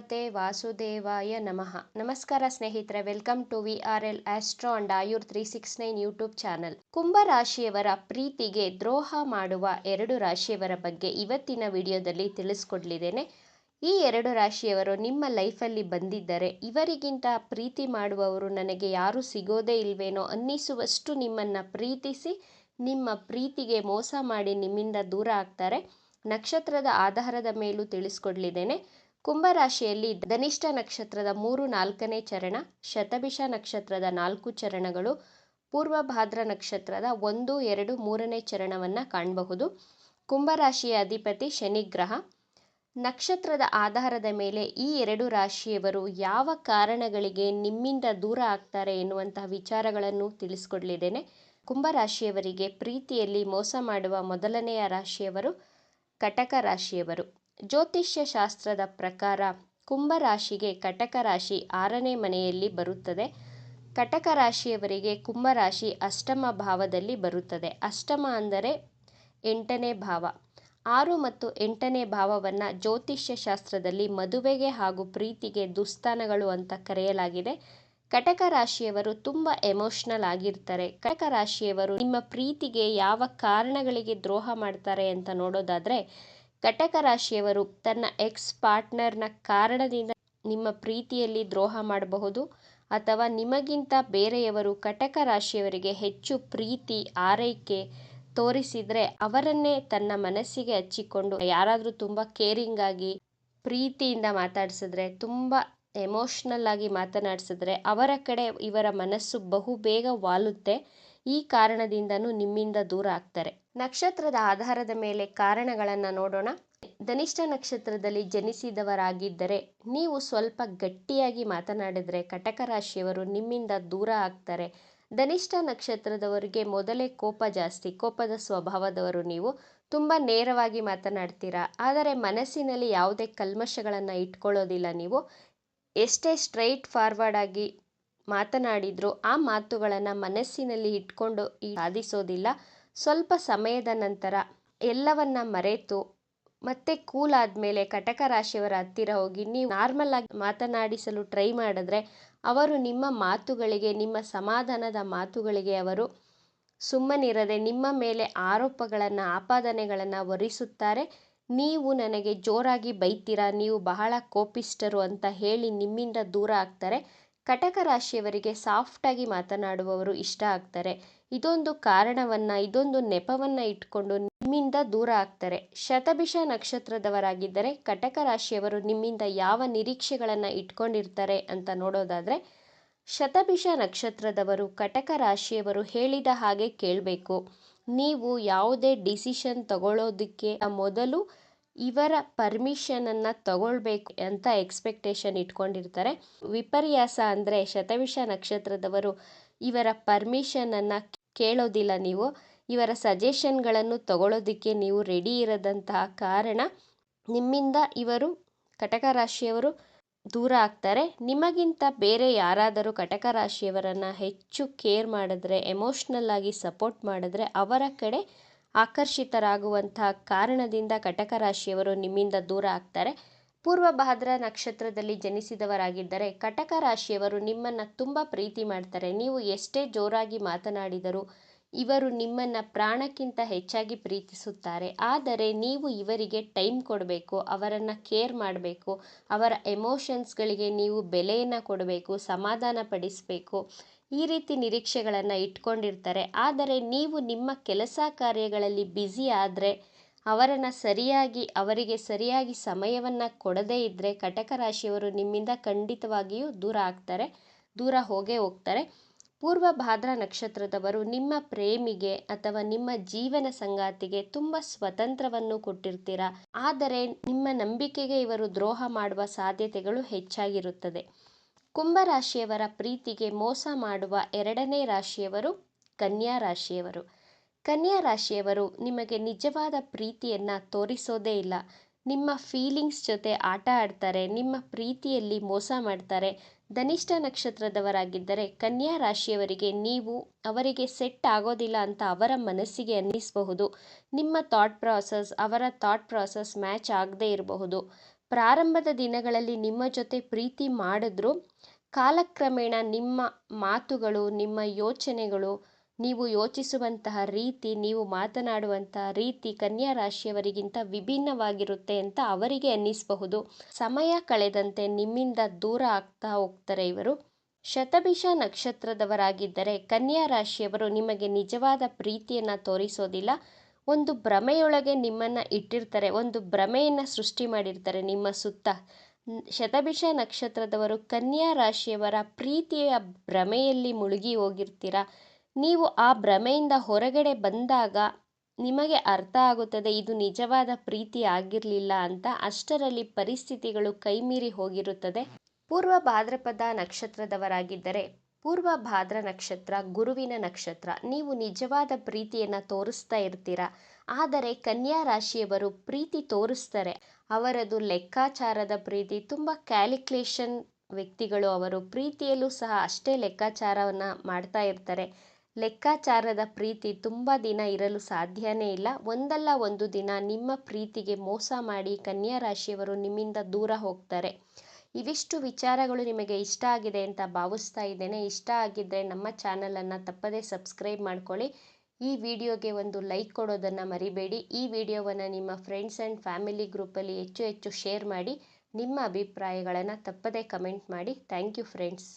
ಭಗವತೆ ವಾಸುದೇವಾಯ ನಮಃ. ನಮಸ್ಕಾರ ಸ್ನೇಹಿತರೆ, welcome to VRL astro and Ayur 369 YouTube channel. ಕುಂಭ ರಾಶಿಯವರ ಪ್ರೀತಿಗೆ ದ್ರೋಹ ಮಾಡುವ 2 ರಾಶಿಯವರ ಬಗ್ಗೆ ಇವತ್ತಿನ ವಿಡಿಯೋದಲ್ಲಿ ತಿಳಿಸ್ಕೊಡ್ಲಿದ್ದೇನೆ. ಈ 2 ರಾಶಿಯವರು ನಿಮ್ಮ ಲೈಫಲ್ಲಿ ಬಂದಿದ್ದರೆ ಇವರಿಗಿಂತ ಪ್ರೀತಿ ಮಾಡುವವರು ನನಗೆ ಯಾರು ಸಿಗೋದೇ ಇಲ್ವೇನೋ ಅನ್ನಿಸುವಷ್ಟು ನಿಮ್ಮನ್ನು ಪ್ರೀತಿಸಿ ನಿಮ್ಮ ಪ್ರೀತಿಗೆ ಮೋಸ ಮಾಡಿ ನಿಮ್ಮಿಂದ ದೂರ ಆಗ್ತಾರೆ. ನಕ್ಷತ್ರದ ಆಧಾರದ ಮೇಲೂ ತಿಳಿಸ್ಕೊಡ್ಲಿದ್ದೇನೆ. ಕುಂಭರಾಶಿಯಲ್ಲಿ ಧನಿಷ್ಠ ನಕ್ಷತ್ರದ 3-4ನೇ ಚರಣ, ಶತಭಿಷ ನಕ್ಷತ್ರದ 4 ಚರಣಗಳು, ಪೂರ್ವಭಾದ್ರ ನಕ್ಷತ್ರದ 1, 2, 3ನೇ ಚರಣವನ್ನು ಕಾಣಬಹುದು. ಕುಂಭರಾಶಿಯ ಅಧಿಪತಿ ಶನಿಗ್ರಹ. ನಕ್ಷತ್ರದ ಆಧಾರದ ಮೇಲೆ ಈ 2 ರಾಶಿಯವರು ಯಾವ ಕಾರಣಗಳಿಗೆ ನಿಮ್ಮಿಂದ ದೂರ ಆಗ್ತಾರೆ ಎನ್ನುವಂತಹ ವಿಚಾರಗಳನ್ನು ತಿಳಿಸ್ಕೊಡ್ಲಿದ್ದೇನೆ. ಕುಂಭರಾಶಿಯವರಿಗೆ ಪ್ರೀತಿಯಲ್ಲಿ ಮೋಸ ಮಾಡುವ ಮೊದಲನೆಯ ರಾಶಿಯವರು ಕಟಕ ರಾಶಿಯವರು. ಜ್ಯೋತಿಷ್ಯ ಶಾಸ್ತ್ರದ ಪ್ರಕಾರ ಕುಂಭರಾಶಿಗೆ ಕಟಕ ರಾಶಿ 6ನೇ ಮನೆಯಲ್ಲಿ ಬರುತ್ತದೆ. ಕಟಕ ರಾಶಿಯವರಿಗೆ ಕುಂಭರಾಶಿ ಅಷ್ಟಮ ಭಾವದಲ್ಲಿ ಬರುತ್ತದೆ. ಅಷ್ಟಮ ಅಂದರೆ 8ನೇ ಭಾವ. 6 ಮತ್ತು 8ನೇ ಭಾವವನ್ನು ಜ್ಯೋತಿಷ್ಯ ಶಾಸ್ತ್ರದಲ್ಲಿ ಮದುವೆಗೆ ಹಾಗೂ ಪ್ರೀತಿಗೆ ದುಸ್ಥಾನಗಳು ಅಂತ ಕರೆಯಲಾಗಿದೆ. ಕಟಕ ರಾಶಿಯವರು ತುಂಬ ಎಮೋಷ್ನಲ್ ಆಗಿರ್ತಾರೆ. ಕಟಕ ರಾಶಿಯವರು ನಿಮ್ಮ ಪ್ರೀತಿಗೆ ಯಾವ ಕಾರಣಗಳಿಗೆ ದ್ರೋಹ ಮಾಡ್ತಾರೆ ಅಂತ ನೋಡೋದಾದರೆ, ಕಟಕ ರಾಶಿಯವರು ತನ್ನ ಎಕ್ಸ್ ಪಾರ್ಟ್ನರ್ನ ಕಾರಣದಿಂದ ನಿಮ್ಮ ಪ್ರೀತಿಯಲ್ಲಿ ದ್ರೋಹ ಮಾಡಬಹುದು, ಅಥವಾ ನಿಮಗಿಂತ ಬೇರೆಯವರು ಕಟಕ ರಾಶಿಯವರಿಗೆ ಹೆಚ್ಚು ಪ್ರೀತಿ ಆರೈಕೆ ತೋರಿಸಿದರೆ ಅವರನ್ನೇ ತನ್ನ ಮನಸ್ಸಿಗೆ ಹಚ್ಚಿಕೊಂಡು ಯಾರಾದರೂ ತುಂಬ ಕೇರಿಂಗ್ ಆಗಿ ಪ್ರೀತಿಯಿಂದ ಮಾತಾಡಿಸಿದ್ರೆ, ತುಂಬ ಎಮೋಷ್ನಲ್ ಆಗಿ ಮಾತನಾಡಿಸಿದ್ರೆ ಅವರ ಕಡೆ ಇವರ ಮನಸ್ಸು ಬಹುಬೇಗ ವಾಲುತ್ತೆ. ಈ ಕಾರಣದಿಂದನೂ ನಿಮ್ಮಿಂದ ದೂರ ಆಗ್ತಾರೆ. ನಕ್ಷತ್ರದ ಆಧಾರದ ಮೇಲೆ ಕಾರಣಗಳನ್ನು ನೋಡೋಣ. ಧನಿಷ್ಠ ನಕ್ಷತ್ರದಲ್ಲಿ ಜನಿಸಿದವರಾಗಿದ್ದರೆ ನೀವು ಸ್ವಲ್ಪ ಗಟ್ಟಿಯಾಗಿ ಮಾತನಾಡಿದರೆ ಕಟಕ ರಾಶಿಯವರು ನಿಮ್ಮಿಂದ ದೂರ ಆಗ್ತಾರೆ. ಧನಿಷ್ಠ ನಕ್ಷತ್ರದವರಿಗೆ ಮೊದಲೇ ಕೋಪ ಜಾಸ್ತಿ, ಕೋಪದ ಸ್ವಭಾವದವರು ನೀವು. ತುಂಬ ನೇರವಾಗಿ ಮಾತನಾಡ್ತೀರಾ, ಆದರೆ ಮನಸ್ಸಿನಲ್ಲಿ ಯಾವುದೇ ಕಲ್ಮಶಗಳನ್ನು ಇಟ್ಕೊಳ್ಳೋದಿಲ್ಲ ನೀವು. ಎಷ್ಟೇ ಸ್ಟ್ರೈಟ್ ಫಾರ್ವರ್ಡ್ ಆಗಿ ಮಾತನಾಡಿದರೂ ಆ ಮಾತುಗಳನ್ನು ಮನಸ್ಸಿನಲ್ಲಿ ಇಟ್ಕೊಂಡು ಸಾಧಿಸೋದಿಲ್ಲ. ಸ್ವಲ್ಪ ಸಮಯದ ನಂತರ ಎಲ್ಲವನ್ನ ಮರೆತು ಮತ್ತೆ ಕೂಲ್ ಆದಮೇಲೆ ಕಟಕ ರಾಶಿಯವರ ಹತ್ತಿರ ಹೋಗಿ ನೀವು ನಾರ್ಮಲ್ ಆಗಿ ಮಾತನಾಡಿಸಲು ಟ್ರೈ ಮಾಡಿದ್ರೆ ಅವರು ನಿಮ್ಮ ಮಾತುಗಳಿಗೆ, ನಿಮ್ಮ ಸಮಾಧಾನದ ಮಾತುಗಳಿಗೆ ಅವರು ಸುಮ್ಮನಿರದೆ ನಿಮ್ಮ ಮೇಲೆ ಆರೋಪಗಳನ್ನು, ಆಪಾದನೆಗಳನ್ನು ಹೊರಿಸುತ್ತಾರೆ. ನೀವು ನನಗೆ ಜೋರಾಗಿ ಬೈತೀರಾ, ನೀವು ಬಹಳ ಕೋಪಿಷ್ಟರು ಅಂತ ಹೇಳಿ ನಿಮ್ಮಿಂದ ದೂರ ಆಗ್ತಾರೆ. ಕಟಕ ರಾಶಿಯವರಿಗೆ ಸಾಫ್ಟಾಗಿ ಮಾತನಾಡುವವರು ಇಷ್ಟ ಆಗ್ತಾರೆ. ಇದೊಂದು ಕಾರಣವನ್ನು, ಇದೊಂದು ನೆಪವನ್ನು ಇಟ್ಕೊಂಡು ನಿಮ್ಮಿಂದ ದೂರ ಆಗ್ತಾರೆ. ಶತಭಿಷ ನಕ್ಷತ್ರದವರಾಗಿದ್ದರೆ ಕಟಕ ರಾಶಿಯವರು ನಿಮ್ಮಿಂದ ಯಾವ ನಿರೀಕ್ಷೆಗಳನ್ನು ಇಟ್ಕೊಂಡಿರ್ತಾರೆ ಅಂತ ನೋಡೋದಾದರೆ, ಶತಭಿಷ ನಕ್ಷತ್ರದವರು ಕಟಕ ರಾಶಿಯವರು ಹೇಳಿದ ಹಾಗೆ ಕೇಳಬೇಕು. ನೀವು ಯಾವುದೇ ಡಿಸಿಷನ್ ತಗೊಳ್ಳೋದಕ್ಕೆ ಮೊದಲು ಇವರ ಪರ್ಮಿಷನನ್ನು ತಗೊಳ್ಬೇಕು ಅಂತ ಎಕ್ಸ್ಪೆಕ್ಟೇಷನ್ ಇಟ್ಕೊಂಡಿರ್ತಾರೆ. ವಿಪರ್ಯಾಸ ಅಂದರೆ ಶತಭಿಷ ನಕ್ಷತ್ರದವರು ಇವರ ಪರ್ಮಿಷನನ್ನು ಕೇಳೋದಿಲ್ಲ. ನೀವು ಇವರ ಸಜೆಷನ್ಗಳನ್ನು ತಗೊಳ್ಳೋದಕ್ಕೆ ನೀವು ರೆಡಿ ಇರದಂತಹ ಕಾರಣ ನಿಮ್ಮಿಂದ ಇವರು ಕಟಕ ರಾಶಿಯವರು ದೂರ ಆಗ್ತಾರೆ. ನಿಮಗಿಂತ ಬೇರೆ ಯಾರಾದರೂ ಕಟಕ ರಾಶಿಯವರನ್ನು ಹೆಚ್ಚು ಕೇರ್ ಮಾಡಿದ್ರೆ, ಎಮೋಷ್ನಲ್ ಆಗಿ ಸಪೋರ್ಟ್ ಮಾಡಿದ್ರೆ ಅವರ ಕಡೆ ಆಕರ್ಷಿತರಾಗುವಂತಹ ಕಾರಣದಿಂದ ಕಟಕ ರಾಶಿಯವರು ನಿಮ್ಮಿಂದ ದೂರ ಆಗ್ತಾರೆ. ಪೂರ್ವಭಾದ್ರ ನಕ್ಷತ್ರದಲ್ಲಿ ಜನಿಸಿದವರಾಗಿದ್ದರೆ ಕಟಕ ರಾಶಿಯವರು ನಿಮ್ಮನ್ನು ತುಂಬ ಪ್ರೀತಿ ಮಾಡ್ತಾರೆ. ನೀವು ಎಷ್ಟೇ ಜೋರಾಗಿ ಮಾತನಾಡಿದರೂ ಇವರು ನಿಮ್ಮನ್ನು ಪ್ರಾಣಕ್ಕಿಂತ ಹೆಚ್ಚಾಗಿ ಪ್ರೀತಿಸುತ್ತಾರೆ. ಆದರೆ ನೀವು ಇವರಿಗೆ ಟೈಮ್ ಕೊಡಬೇಕು, ಅವರನ್ನು ಕೇರ್ ಮಾಡಬೇಕು, ಅವರ ಎಮೋಷನ್ಸ್ಗಳಿಗೆ ನೀವು ಬೆಲೆಯನ್ನು ಕೊಡಬೇಕು, ಸಮಾಧಾನ ಪಡಿಸಬೇಕು. ಈ ರೀತಿ ನಿರೀಕ್ಷೆಗಳನ್ನು ಇಟ್ಕೊಂಡಿರ್ತಾರೆ. ಆದರೆ ನೀವು ನಿಮ್ಮ ಕೆಲಸ ಕಾರ್ಯಗಳಲ್ಲಿ ಬ್ಯುಸಿ ಆದರೆ ಅವರಿಗೆ ಸರಿಯಾಗಿ ಸಮಯವನ್ನು ಕೊಡದೇ ಇದ್ದರೆ ಕಟಕ ರಾಶಿಯವರು ನಿಮ್ಮಿಂದ ಖಂಡಿತವಾಗಿಯೂ ದೂರ ಆಗ್ತಾರೆ, ದೂರ ಹೋಗ್ತಾರೆ. ಪೂರ್ವಭಾದ್ರ ನಕ್ಷತ್ರದವರು ನಿಮ್ಮ ಪ್ರೇಮಿಗೆ ಅಥವಾ ನಿಮ್ಮ ಜೀವನ ಸಂಗಾತಿಗೆ ತುಂಬ ಸ್ವತಂತ್ರವನ್ನು ಕೊಟ್ಟಿರ್ತೀರ. ಆದರೆ ನಿಮ್ಮ ನಂಬಿಕೆಗೆ ಇವರು ದ್ರೋಹ ಮಾಡುವ ಸಾಧ್ಯತೆಗಳು ಹೆಚ್ಚಾಗಿರುತ್ತದೆ. ಕುಂಭರಾಶಿಯವರ ಪ್ರೀತಿಗೆ ಮೋಸ ಮಾಡುವ 2ನೇ ರಾಶಿಯವರು ಕನ್ಯಾ ರಾಶಿಯವರು. ಕನ್ಯಾ ರಾಶಿಯವರು ನಿಮಗೆ ನಿಜವಾದ ಪ್ರೀತಿಯನ್ನು ತೋರಿಸೋದೇ ಇಲ್ಲ. ನಿಮ್ಮ ಫೀಲಿಂಗ್ಸ್ ಜೊತೆ ಆಟ ಆಡ್ತಾರೆ, ನಿಮ್ಮ ಪ್ರೀತಿಯಲ್ಲಿ ಮೋಸ ಮಾಡ್ತಾರೆ. ಧನಿಷ್ಠ ನಕ್ಷತ್ರದವರಾಗಿದ್ದರೆ ಕನ್ಯಾ ರಾಶಿಯವರಿಗೆ ನೀವು ಅವರಿಗೆ ಸೆಟ್ ಆಗೋದಿಲ್ಲ ಅಂತ ಅವರ ಮನಸ್ಸಿಗೆ ಅನ್ನಿಸಬಹುದು. ನಿಮ್ಮ ಥಾಟ್ ಪ್ರಾಸೆಸ್ ಅವರ ಥಾಟ್ ಪ್ರಾಸೆಸ್ ಮ್ಯಾಚ್ ಆಗದೇ ಇರಬಹುದು. ಪ್ರಾರಂಭದ ದಿನಗಳಲ್ಲಿ ನಿಮ್ಮ ಜೊತೆ ಪ್ರೀತಿ ಮಾಡಿದ್ರು ಕಾಲಕ್ರಮೇಣ ನಿಮ್ಮ ಮಾತುಗಳು, ನಿಮ್ಮ ಯೋಚನೆಗಳು, ನೀವು ಯೋಚಿಸುವಂತಹ ರೀತಿ, ನೀವು ಮಾತನಾಡುವಂತಹ ರೀತಿ ಕನ್ಯಾ ರಾಶಿಯವರಿಗಿಂತ ವಿಭಿನ್ನವಾಗಿರುತ್ತೆ ಅಂತ ಅವರಿಗೆ ಅನ್ನಿಸಬಹುದು. ಸಮಯ ಕಳೆದಂತೆ ನಿಮ್ಮಿಂದ ದೂರ ಆಗ್ತಾ ಹೋಗ್ತಾರೆ ಇವರು. ಶತಭಿಷ ನಕ್ಷತ್ರದವರಾಗಿದ್ದರೆ ಕನ್ಯಾ ರಾಶಿಯವರು ನಿಮಗೆ ನಿಜವಾದ ಪ್ರೀತಿಯನ್ನು ತೋರಿಸೋದಿಲ್ಲ. ಒಂದು ಭ್ರಮೆಯೊಳಗೆ ನಿಮ್ಮನ್ನು ಇಟ್ಟಿರ್ತಾರೆ, ಒಂದು ಭ್ರಮೆಯನ್ನು ಸೃಷ್ಟಿ ಮಾಡಿರ್ತಾರೆ ನಿಮ್ಮ ಸುತ್ತ. ಶತಭಿಷ ನಕ್ಷತ್ರದವರು ಕನ್ಯಾ ರಾಶಿಯವರ ಪ್ರೀತಿಯ ಭ್ರಮೆಯಲ್ಲಿ ಮುಳುಗಿ ಹೋಗಿರ್ತೀರ. ನೀವು ಆ ಭ್ರಮೆಯಿಂದ ಹೊರಗಡೆ ಬಂದಾಗ ನಿಮಗೆ ಅರ್ಥ ಆಗುತ್ತದೆ ಇದು ನಿಜವಾದ ಪ್ರೀತಿ ಆಗಿರಲಿಲ್ಲ ಅಂತ. ಅಷ್ಟರಲ್ಲಿ ಪರಿಸ್ಥಿತಿಗಳು ಕೈಮೀರಿ ಹೋಗಿರುತ್ತದೆ. ಪೂರ್ವ ಭಾದ್ರಪದ ನಕ್ಷತ್ರದವರಾಗಿದ್ದರೆ ಪೂರ್ವ ಭಾದ್ರ ನಕ್ಷತ್ರ ಗುರುವಿನ ನಕ್ಷತ್ರ. ನೀವು ನಿಜವಾದ ಪ್ರೀತಿಯನ್ನು ತೋರಿಸ್ತಾ ಇರ್ತೀರ. ಆದರೆ ಕನ್ಯಾ ರಾಶಿಯವರು ಪ್ರೀತಿ ತೋರಿಸ್ತಾರೆ, ಅವರದು ಲೆಕ್ಕಾಚಾರದ ಪ್ರೀತಿ. ತುಂಬ ಕ್ಯಾಲ್ಕುಲೇಷನ್ ವ್ಯಕ್ತಿಗಳು ಅವರು. ಪ್ರೀತಿಯಲ್ಲೂ ಸಹ ಅಷ್ಟೇ ಲೆಕ್ಕಾಚಾರವನ್ನು ಮಾಡ್ತಾ ಇರ್ತಾರೆ. ಲೆಕ್ಕಾಚಾರದ ಪ್ರೀತಿ ತುಂಬ ದಿನ ಇರಲು ಸಾಧ್ಯನೇ ಇಲ್ಲ. ಒಂದಲ್ಲ ಒಂದು ದಿನ ನಿಮ್ಮ ಪ್ರೀತಿಗೆ ಮೋಸ ಮಾಡಿ ಕನ್ಯಾ ರಾಶಿಯವರು ನಿಮ್ಮಿಂದ ದೂರ ಹೋಗ್ತಾರೆ. ಇವಿಷ್ಟು ವಿಚಾರಗಳು ನಿಮಗೆ ಇಷ್ಟ ಆಗಿದೆ ಅಂತ ಭಾವಿಸ್ತಾ ಇದ್ದೇನೆ. ಇಷ್ಟ ಆಗಿದ್ದರೆ ನಮ್ಮ ಚಾನಲನ್ನು ತಪ್ಪದೇ ಸಬ್ಸ್ಕ್ರೈಬ್ ಮಾಡ್ಕೊಳ್ಳಿ. ಈ ವಿಡಿಯೋಗೆ ಒಂದು ಲೈಕ್ ಕೊಡೋದನ್ನು ಮರಿಬೇಡಿ. ಈ ವಿಡಿಯೋವನ್ನು ನಿಮ್ಮ ಫ್ರೆಂಡ್ಸ್ ಆ್ಯಂಡ್ ಫ್ಯಾಮಿಲಿ ಗ್ರೂಪಲ್ಲಿ ಹೆಚ್ಚು ಶೇರ್ ಮಾಡಿ. ನಿಮ್ಮ ಅಭಿಪ್ರಾಯಗಳನ್ನು ತಪ್ಪದೇ ಕಮೆಂಟ್ ಮಾಡಿ. Thank you friends.